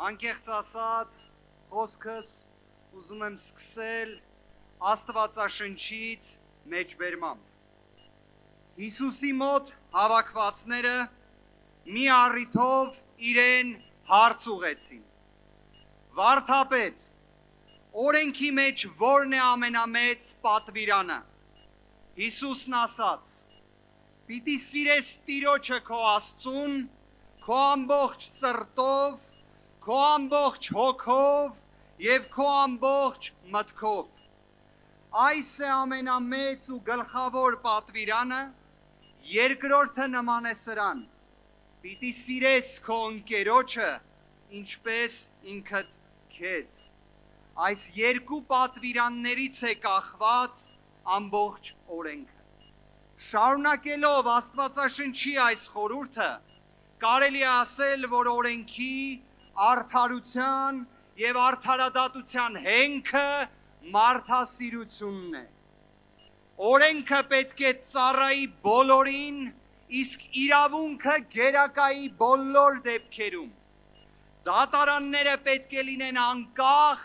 Անկեղծ ասած, խոսքս ուզում եմ սկսել Աստվածաշնչից մեջբերմամբ։ Հիսուսի մոտ հավաքվածները մի առիթով իրեն հարց ուղեցին. Վարդապետ, օրենքի մեջ որն է ամենամեծ պատվիրանը։ Հիսուսն ասաց. Պիտի սիրես Տիրոջը քո Աստծուն, քո ամբողջ սրտով, քո ամբողջ հոգով և քո ամբողջ մտքով։ Այս է ամենամեծ ու գլխավոր պատվիրանը, երկրորդը նման է սրան. Պիտի սիրես քո ընկերոջը, ինչպես ինքդ քեզ։ Այս երկու պատվիրաններից է կախված ամբողջ օրենքը։ Շարունակելով Աստվածաշնչի այս խորհուրդը, կարելի է ասել, որ օրենքի արդարության և արդարադատության հենքը մարդասիրությունն է։ Օրենքը պետք է ծառայի բոլորին, իսկ իրավունքը գերակայի բոլոր դեպքերում։ Դատարանները պետք է լինեն անկախ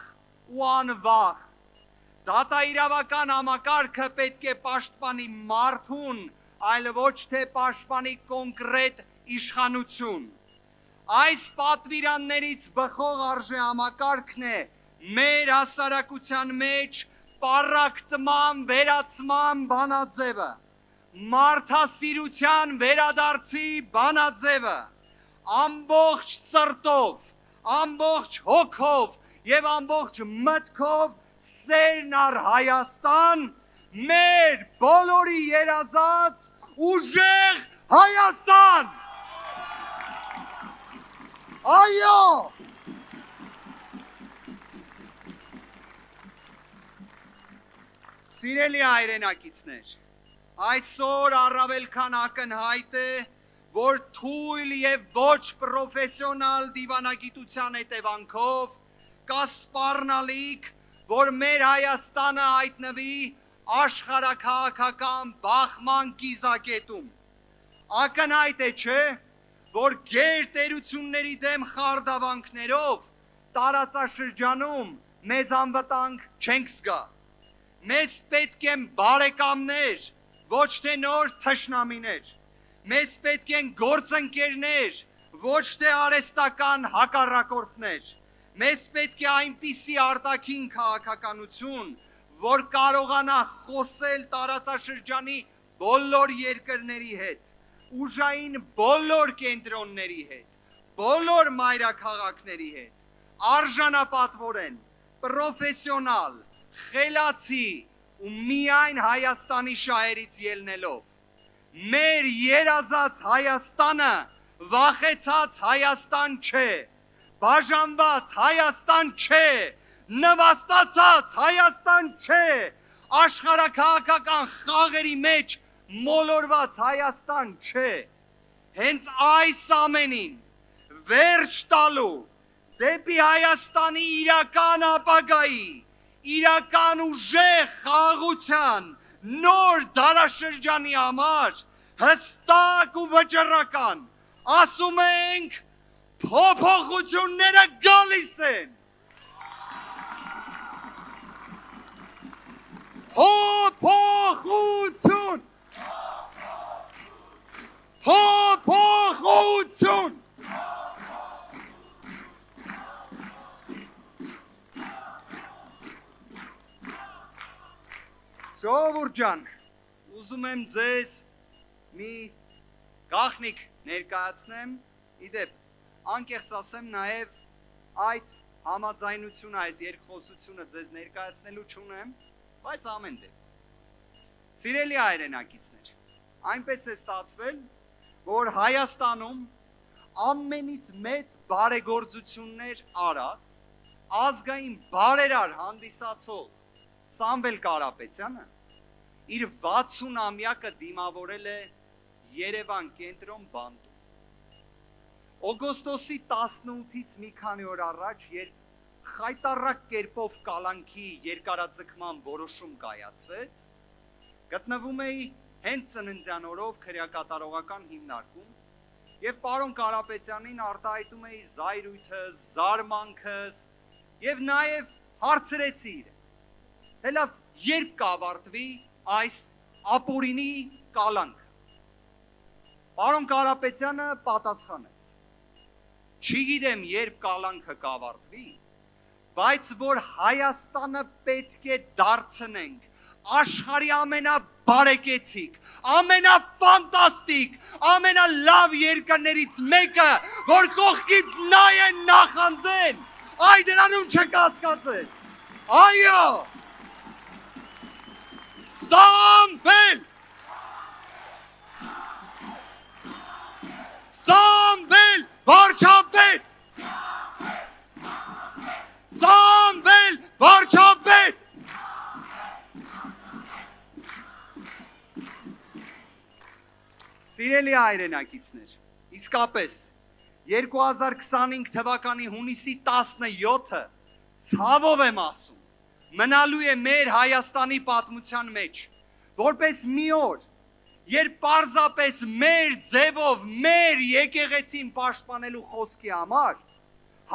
ու անվախ։ Դատաիրավական համակարգը պետք է պաշտպանի մարդուն, այլ ոչ թե պաշտպանի կոնկրետ իշխանություն։ Այս պատվիրաններից բխող արժե համակարգն է մեր հասարակության մեջ պառակտման վերացման բանաձևը, մարդասիրության վերադարձի բանաձևը, ամբողջ սրտով, ամբողջ հոգով և ամբողջ մտքով սերն առ Հայաստան, մեր բոլորի երազած ուժեղ Հայաստան։ Այո։ Սիրելի հայրենակիցներ, այսօր առավել քան ակնհայտ է, որ թույլ և ոչ պրոֆեսիոնալ դիվանագիտության հետևանքով կա սպառնալիք, որ մեր Հայաստանը հայտնվի աշխարհաքաղաքական բախման կիզակետում։ Ակնհայտ է, չէ՞, որ գերտերությունների դեմ խարդավանքներով տարածաշրջանում մեզ անվտանգ չենք զգա։ Մեզ պետք են բարեկամներ, ոչ թե նոր թշնամիներ։ Մեզ պետք են գործընկերներ, ոչ թե արհեստական հակառակորդներ։ Մեզ պետք է այնպիսի արտաքին քաղաքականություն, որ կարողանա խոսել տարածաշրջանի բոլոր երկրների հետ, ուժային բոլոր կենտրոնների հետ, բոլոր մայրաքաղաքների հետ, արժանապատվորեն, պրոֆեսիոնալ, խելացի ու միայն Հայաստանի շահերից ելնելով։ Մեր երազած Հայաստանը վախեցած Հայաստան չէ, բաժանված Հայաստան չէ, նվաստացած Հայաստան չէ, աշխարհաքաղաքական խաղերի մեջ մոլորված Հայաստան չէ։ Հենց այս ամենին վերջ տալու, դեպի Հայաստանի իրական ապագայի, իրական ուժեղ խաղաղության նոր դարաշրջանի համար հստակ ու վճռական ասում ենք փոփոխությունները գալիս են։ Փոփոխություն։ Փոփոխություն։ Ժողովուրդ ջան, ուզում եմ ձեզ մի գաղտնիք ներկայացնեմ, իդեպ, անկեղծ ասեմ նաև այդ համաձայնությունը, այս երկխոսությունը ձեզ ներկայացնելու չունեմ, բայց ամեն դեպքում։ Սիրելի հայրենակիցներ, այնպես է ստացվել, որ Հայաստանում ամենից մեծ բարեգործություններ արած, ազգային բարերար հանդիսացող Սամվել Կարապետյանը իր 60-ամյակը դիմավորել է Երևան կենտրոն բանտում։ Օգոստոսի 18-ից մի քանի օր առաջ, երբ խայտառակ կերպով կալանքի երկարաձգման որոշում կայացվեց, գտնվում էի հենց ծննդյան օրով քրեակատարողական հիմնարկում Եվ պարոն Կարապետյանին արտահայտում էի զայրույթս, զարմանքս եւ նաեւ հարցրեցի իրեն, թե լավ երբ կավարտվի այս ապօրինի կալանքը։ Պարոն Կարապետյանը պատասխանեց. չգիտեմ երբ կալանքը կավարտվի, բայց որ Հայաստանը պետք է դարձնենք աշխարհի ամենաբարեկեցիկ, ամենաֆանտաստիկ, ամենալավ երկրներից մեկը, որ կողքից նայեն նախանձեն, այ դրանում չկասկածես, այո, Սամվել, Սամվել, վարչապետ, Սամվել, վարչապետ, Սիրելի հայրենակիցներ, իսկապես 2025 թվականի հունիսի 17-ը ցավով եմ ասում, մնալու է մեր Հայաստանի պատմության մեջ, որպես մի օր, երբ պարզապես մեր ձևով, մեր եկեղեցին պաշտպանելու խոսքի համար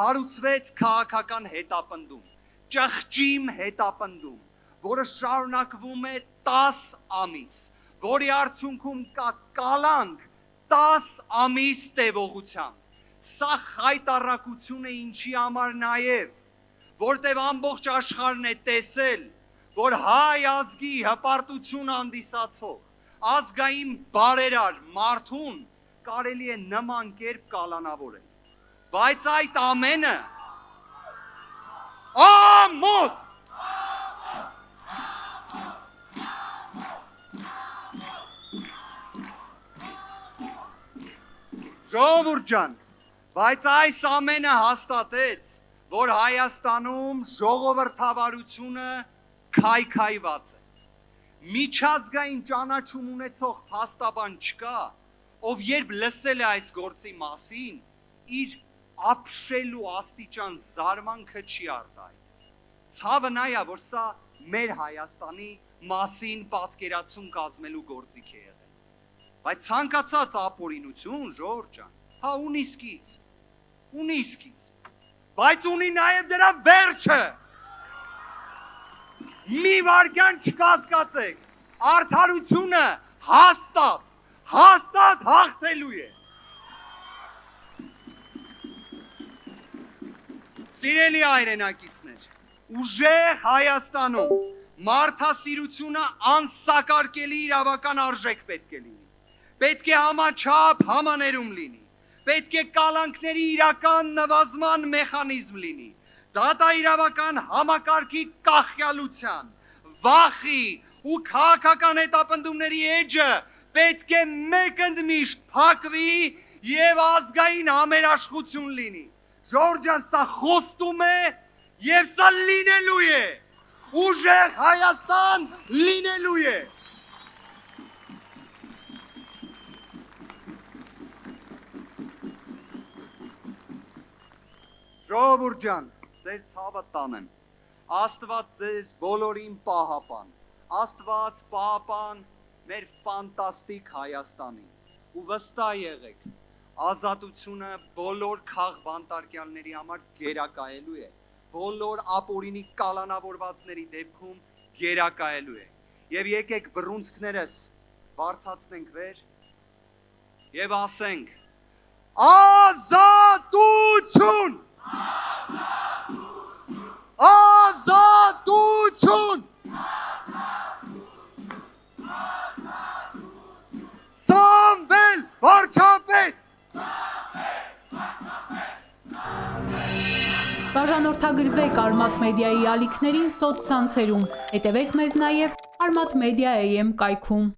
հարուցվեց քաղաքական հետապնդում, ճղճիմ հետապնդում, որը շարունակվում է 10 ամիս, որի արդյունքում կա կալանք 10 ամիս տևողությամբ։ Սա խայտառակություն է ինչի համար նաև, որտև ամբողջ աշխարհն է տեսել, որ հայ ազգի հպարտություն հանդիսացող, ազգային բարերար մարդուն կարելի է նման կերպ կալանավորել։ Բայց այդ ամենը ամոթ Ժողովուրդ ջան, բայց այս ամենը հաստատեց, որ Հայաստանում ժողովրդավարությունը քայքայված է։ Միջազգային ճանաչում ունեցող փաստաբան չկա, ով երբ լսել է այս գործի մասին, իր ապշելու աստիճան զարմանքը չի արտահայտել։ Ցավը նա է, որ սա մեր Հայաստանի մասին պատկերացում կազմելու գործիք է եղել։ Բայց ցանկացած ապօրինություն, Ժորժ ջան, հա ունի սկիզբ, բայց ունի նաև դրա վերջը։ Մի վարքյան չկասկածեք, արդարությունը հաստատ հաղթելու է։ Սիրելի հայրենակիցներ, ուժեղ Հայաստանում մարդասիրությունը անսակարկելի իրավական արժեք պետք է լինի։ Պետք է համաչափ համաներում լինի, պետք է կալանքների իրական նվազման մեխանիզմ լինի, դատաիրավական համակարգի կախյալության, վախի ու քաղաքական հետապնդումների էջը պետք է մեկընդմիշտ փակվի եւ ազգային համերաշխություն լինի։ Ժորժ ջան, սա խոստում է եւ սա լինելու է։ Ուժեղ Հայաստան լինելու է։ Ժողովուրդ ջան, ձեր ցավը տանեմ, Աստված ձեզ բոլորին պահապան, Աստված պահապան մեր ֆանտաստիկ Հայաստանին, ու վստահ եղեք, ազատությունը բոլոր քաղբանտարկյալների համար գերակայելու է, բոլոր ապօրինի կալանավորվածների դեպքում գերակայելու է, և եկեք բռունցքներս բարձրացնենք վեր և ասենք ազատություն! Ազատություն! Սամվել վարչապետ! Բաժանորդագրվեք Արմաթ մեդիայի ալիքներին սոցցանցերում, հետևեք մեզ նաև Արմաթ մեդիա AM կայքում։